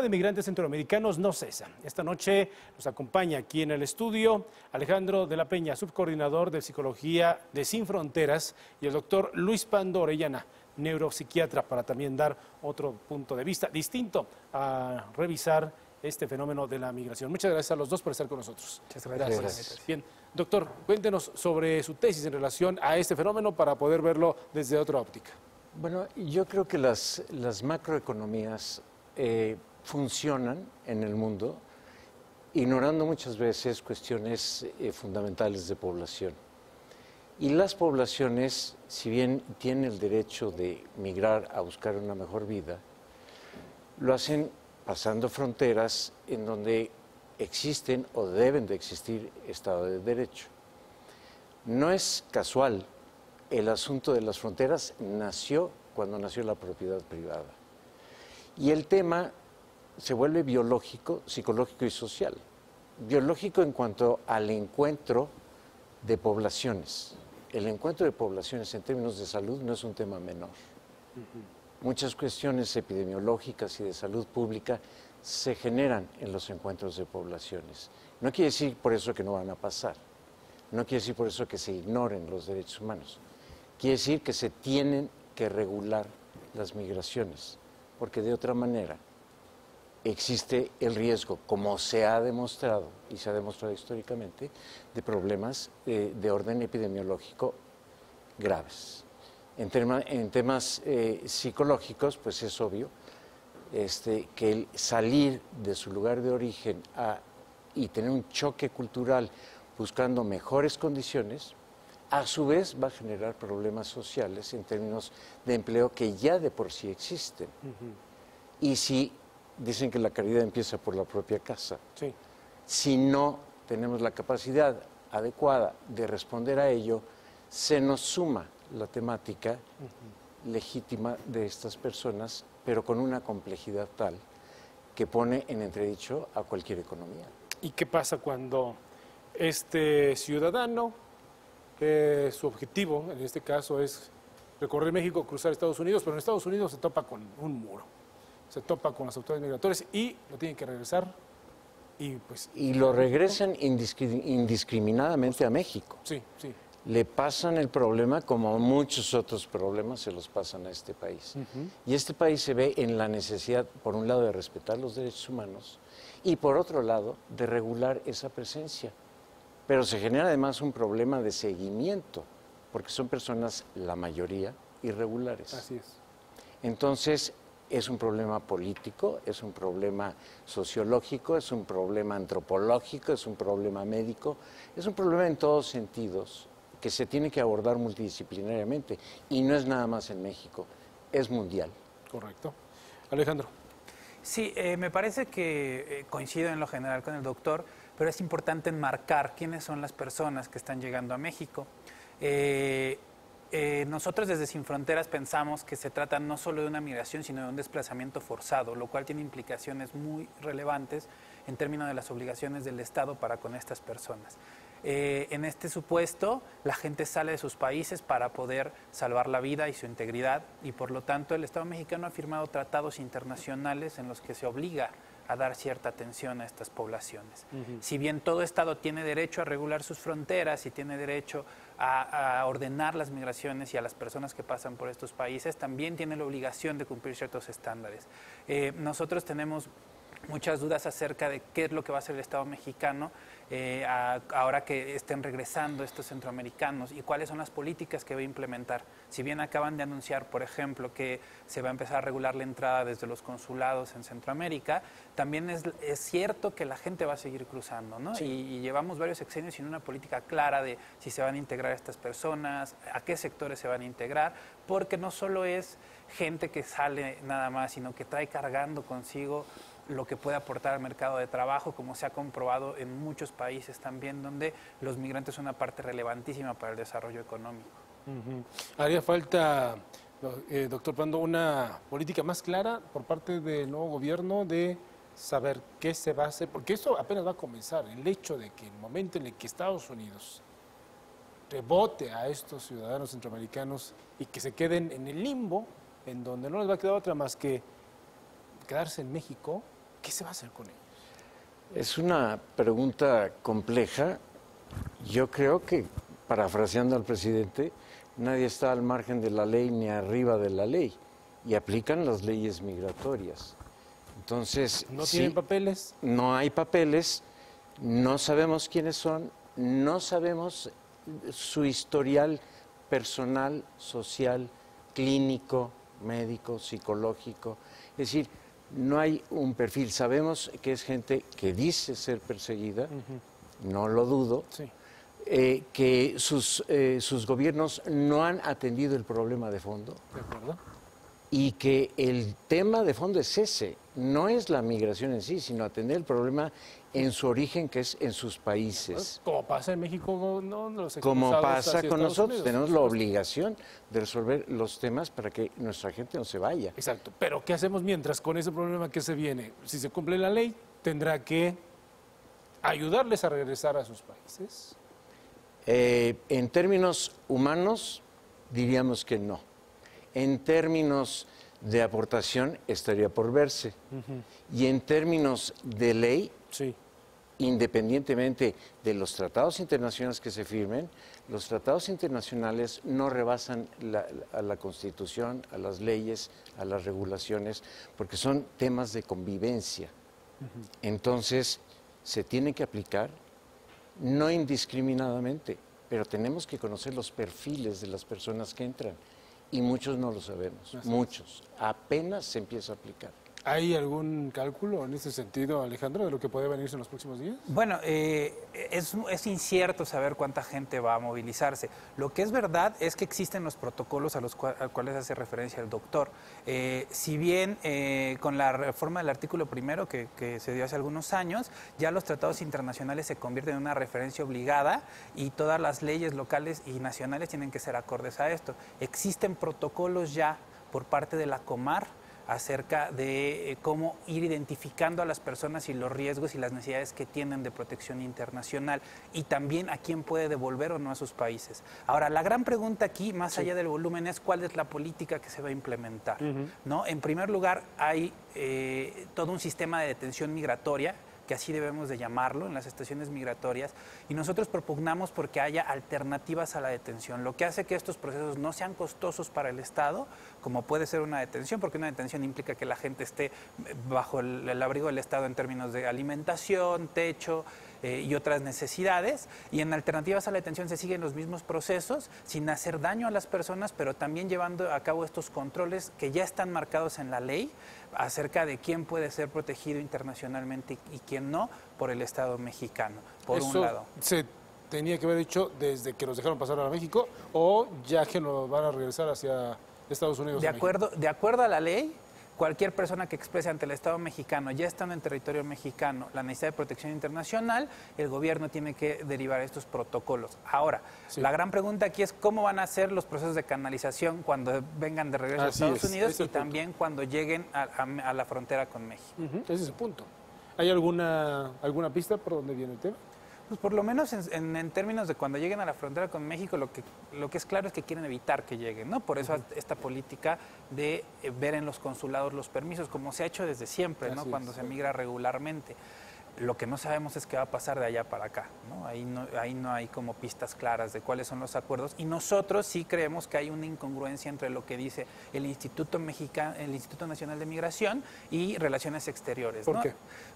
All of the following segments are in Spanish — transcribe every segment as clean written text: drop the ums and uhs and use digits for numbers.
de migrantes centroamericanos no cesa. Esta noche nos acompaña aquí en el estudio Alejandro de la Peña, subcoordinador de Psicología de Sin Fronteras, y el doctor Luis Pando Orellana, neuropsiquiatra, para también dar otro punto de vista distinto a revisar este fenómeno de la migración. Muchas gracias a los dos por estar con nosotros. Muchas gracias. Bien, doctor, cuéntenos sobre su tesis en relación a este fenómeno para poder verlo desde otra óptica. Bueno, yo creo que las macroeconomías funcionan en el mundo ignorando muchas veces cuestiones fundamentales de población. Y las poblaciones, si bien tienen el derecho de migrar a buscar una mejor vida, lo hacen pasando fronteras en donde existen o deben de existir Estado de Derecho. No es casual, el asunto de las fronteras nació cuando nació la propiedad privada. Y el tema se vuelve biológico, psicológico y social. Biológico en cuanto al encuentro de poblaciones. El encuentro de poblaciones en términos de salud no es un tema menor. Muchas cuestiones epidemiológicas y de salud pública se generan en los encuentros de poblaciones. No quiere decir por eso que no van a pasar. No quiere decir por eso que se ignoren los derechos humanos. Quiere decir que se tienen que regular las migraciones, porque de otra manera existe el riesgo, como se ha demostrado y se ha demostrado históricamente, de problemas de orden epidemiológico graves. En temas psicológicos, pues es obvio que el salir de su lugar de origen y tener un choque cultural buscando mejores condiciones, a su vez va a generar problemas sociales en términos de empleo que ya de por sí existen. Y si dicen que la caridad empieza por la propia casa, Sí. Si no tenemos la capacidad adecuada de responder a ello, se nos suma la temática legítima de estas personas, pero con una complejidad tal que pone en entredicho a cualquier economía. ¿Y qué pasa cuando este ciudadano, su objetivo en este caso es recorrer México, cruzar Estados Unidos, pero en Estados Unidos se topa con un muro, se topa con las autoridades migratorias y lo tienen que regresar y lo regresan indiscriminadamente a México? Sí, sí. Le pasan el problema como muchos otros problemas se los pasan a este país. Y este país se ve en la necesidad, por un lado, de respetar los derechos humanos y, por otro lado, de regular esa presencia. Pero se genera además un problema de seguimiento, porque son personas, la mayoría, irregulares. Así es. Entonces, es un problema político, es un problema sociológico, es un problema antropológico, es un problema médico, es un problema en todos sentidos que se tiene que abordar multidisciplinariamente. Y no es nada más en México, es mundial. Correcto. Alejandro. Sí, me parece que coincido en lo general con el doctor, pero es importante enmarcar quiénes son las personas que están llegando a México. Nosotros desde Sin Fronteras pensamos que se trata no solo de una migración, sino de un desplazamiento forzado, lo cual tiene implicaciones muy relevantes en términos de las obligaciones del Estado para con estas personas. En este supuesto, la gente sale de sus países para poder salvar la vida y su integridad, y por lo tanto el Estado mexicano ha firmado tratados internacionales en los que se obliga a dar cierta atención a estas poblaciones. Si bien todo Estado tiene derecho a regular sus fronteras y tiene derecho a ordenar las migraciones y a las personas que pasan por estos países, también tiene la obligación de cumplir ciertos estándares. Nosotros tenemos muchas dudas acerca de qué es lo que va a hacer el Estado mexicano ahora que estén regresando estos centroamericanos y cuáles son las políticas que va a implementar. Si bien acaban de anunciar, por ejemplo, que se va a empezar a regular la entrada desde los consulados en Centroamérica, también es cierto que la gente va a seguir cruzando, ¿no? Sí. Y llevamos varios sexenios sin una política clara de si se van a integrar estas personas, a qué sectores se van a integrar, porque no solo es gente que sale nada más, sino que trae cargando consigo lo que puede aportar al mercado de trabajo, como se ha comprobado en muchos países también, donde los migrantes son una parte relevantísima para el desarrollo económico. Haría falta, doctor Pando, una política más clara por parte del nuevo gobierno de saber qué se va a hacer, porque eso apenas va a comenzar. El hecho de que en el momento en el que Estados Unidos rebote a estos ciudadanos centroamericanos y que se queden en el limbo, en donde no les va a quedar otra más que quedarse en México, ¿Qué se va a hacer con ellos? Es una pregunta compleja. Yo creo que, parafraseando al presidente, nadie está al margen de la ley ni arriba de la ley, y aplican las leyes migratorias. Entonces, ¿No tienen papeles? No hay papeles, no sabemos quiénes son, no sabemos su historial personal, social, clínico, médico, psicológico. Es decir, no hay un perfil. Sabemos que es gente que dice ser perseguida, no lo dudo, Sí. Que sus gobiernos no han atendido el problema de fondo. ¿De acuerdo? Y que el tema de fondo es ese, no es la migración en sí, sino atender el problema en su origen, que es en sus países. Como pasa en México, no los Como expulsados pasa hacia con Estados nosotros, Unidos, tenemos por la supuesto. obligación de resolver los temas para que nuestra gente no se vaya. Exacto. Pero ¿qué hacemos mientras con ese problema que se viene? Si se cumple la ley, tendrá que ayudarles a regresar a sus países. En términos humanos, diríamos que no. En términos de aportación, estaría por verse. Y en términos de ley, Sí. independientemente de los tratados internacionales que se firmen, los tratados internacionales no rebasan a la Constitución, a las leyes, a las regulaciones, porque son temas de convivencia. Entonces, se tienen que aplicar, no indiscriminadamente, pero tenemos que conocer los perfiles de las personas que entran, y muchos no lo sabemos, muchos. Apenas se empieza a aplicar. ¿Hay algún cálculo en ese sentido, Alejandro, de lo que puede venirse en los próximos días? Bueno, es incierto saber cuánta gente va a movilizarse. Lo que es verdad es que existen los protocolos a los cuales hace referencia el doctor. Si bien con la reforma del artículo primero que se dio hace algunos años, ya los tratados internacionales se convierten en una referencia obligada y todas las leyes locales y nacionales tienen que ser acordes a esto. Existen protocolos ya por parte de la Comar acerca de cómo ir identificando a las personas y los riesgos y las necesidades que tienen de protección internacional y también a quién puede devolver o no a sus países. Ahora, la gran pregunta aquí, más allá del volumen, es cuál es la política que se va a implementar, ¿no? En primer lugar, hay todo un sistema de detención migratoria, que así debemos de llamarlo, en las estaciones migratorias, y nosotros propugnamos porque haya alternativas a la detención, lo que hace que estos procesos no sean costosos para el Estado, como puede ser una detención, porque una detención implica que la gente esté bajo el abrigo del Estado en términos de alimentación, techo y otras necesidades, y en alternativas a la detención se siguen los mismos procesos, sin hacer daño a las personas, pero también llevando a cabo estos controles que ya están marcados en la ley, acerca de quién puede ser protegido internacionalmente y quién no por el Estado mexicano, por un lado. ¿Se tenía que haber hecho desde que nos dejaron pasar a México o ya que nos van a regresar hacia Estados Unidos? De acuerdo a la ley, cualquier persona que exprese ante el Estado mexicano, ya estando en territorio mexicano, la necesidad de protección internacional, el gobierno tiene que derivar estos protocolos. Ahora, la gran pregunta aquí es cómo van a ser los procesos de canalización cuando vengan de regreso a Estados Unidos y también cuando lleguen a la frontera con México. Ese es el punto. ¿Hay alguna pista por dónde viene el tema? Pues por lo menos en términos de cuando lleguen a la frontera con México, lo que es claro es que quieren evitar que lleguen, ¿no? Por eso esta política de ver en los consulados los permisos, como se ha hecho desde siempre, ¿no? Cuando se migra regularmente. Lo que no sabemos es qué va a pasar de allá para acá, ¿no? Ahí no hay como pistas claras de cuáles son los acuerdos, y nosotros sí creemos que hay una incongruencia entre lo que dice el Instituto Nacional de Migración y Relaciones Exteriores, ¿no? ¿Por qué?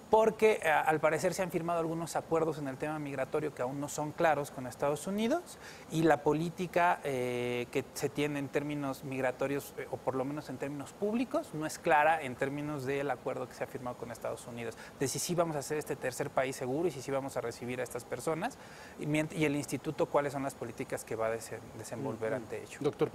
Porque al parecer se han firmado algunos acuerdos en el tema migratorio que aún no son claros con Estados Unidos, y la política que se tiene en términos migratorios, o por lo menos en términos públicos, no es clara en términos del acuerdo que se ha firmado con Estados Unidos, de si sí vamos a hacer este tercer país seguro y si sí vamos a recibir a estas personas, y el instituto cuáles son las políticas que va a desenvolver ante ello. Doctor